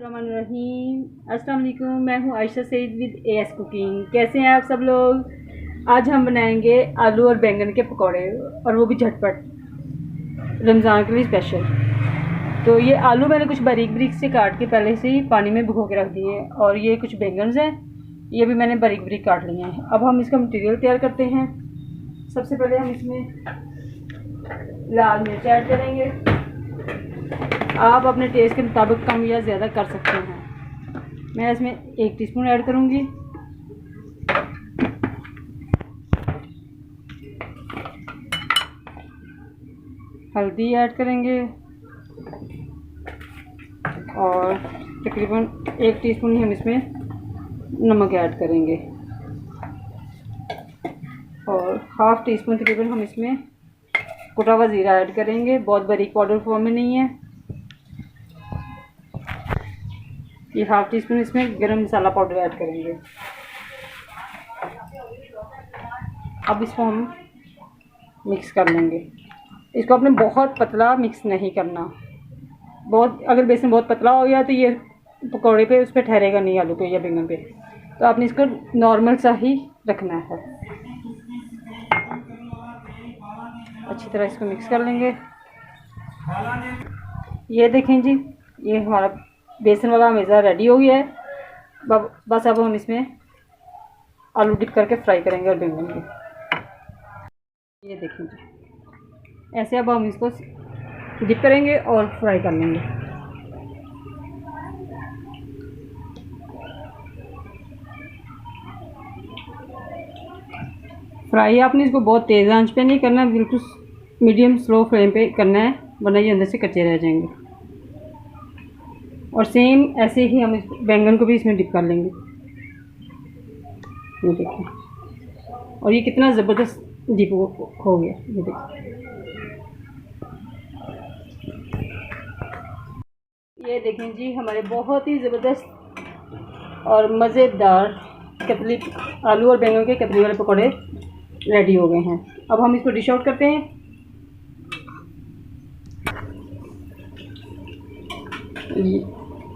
रहीम। अस्सलाम वालेकुम, मैं हूँ Ayesha Saeed with AS cooking. कैसे हैं आप सब लोग। आज हम बनाएंगे आलू और बैंगन के पकौड़े, और वो भी झटपट, रमज़ान के लिए स्पेशल। तो ये आलू मैंने कुछ बारीक बारीक से काट के पहले से ही पानी में भिगो के रख दिए हैं, और ये कुछ बैंगन हैं, ये भी मैंने बारीक बारीक काट लिए हैं। अब हम इसका मटीरियल तैयार करते हैं। सबसे पहले हम इसमें लाल मिर्च ऐड करेंगे। आप अपने टेस्ट के मुताबिक कम या ज़्यादा कर सकते हैं। मैं इसमें 1 टीस्पून ऐड करूँगी। हल्दी ऐड करेंगे और तकरीबन 1 टीस्पून ही हम इसमें नमक ऐड करेंगे, और ½ टीस्पून तकरीबन हम इसमें कुटा हुआ ज़ीरा ऐड करेंगे। बहुत बारीक पाउडर फॉर्म में नहीं है। ये ½ टीस्पून इसमें गरम मसाला पाउडर ऐड करेंगे। अब इसको हम मिक्स कर लेंगे। इसको आपने बहुत पतला मिक्स नहीं करना। अगर बेसन बहुत पतला हो गया तो ये पकौड़े पे उस पर ठहरेगा नहीं, आलू पे या बैंगन पे। तो आपने इसको नॉर्मल सा ही रखना है। अच्छी तरह इसको मिक्स कर लेंगे। ये देखें जी, ये हमारा बेसन वाला हमेशा रेडी हो गया है। बस अब हम इसमें आलू डिप करके फ्राई करेंगे और बैंगन के। ये देखें जी, ऐसे अब हम इसको डिप करेंगे और फ्राई कर लेंगे। फ्राई आपने इसको बहुत तेज़ आंच पे नहीं करना, बिल्कुल मीडियम स्लो फ्लेम पे करना है, वरना ये अंदर से कच्चे रह जाएंगे। और सेम ऐसे ही हम इस बैंगन को भी इसमें डिप कर लेंगे। ये देखिए, और ये कितना ज़बरदस्त डिप हो गया। ये देखिए, ये देखें जी, हमारे बहुत ही ज़बरदस्त और मज़ेदार कतली आलू और बैंगन के कतली वाले पकौड़े रेडी हो गए हैं। अब हम इसको डिश आउट करते हैं।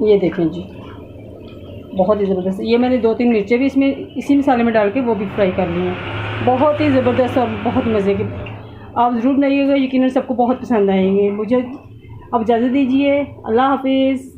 ये देखें जी, बहुत ही ज़बरदस्त। ये मैंने 2-3 मिर्चें भी इसमें इसी मसाले में डाल के वो भी फ्राई कर ली हैं। बहुत ही ज़बरदस्त और बहुत मज़े के। आप ज़रूर बनाइएगा, यकीनन सबको बहुत पसंद आएंगे। मुझे अब इजाज़त दीजिए। अल्लाह हाफिज़।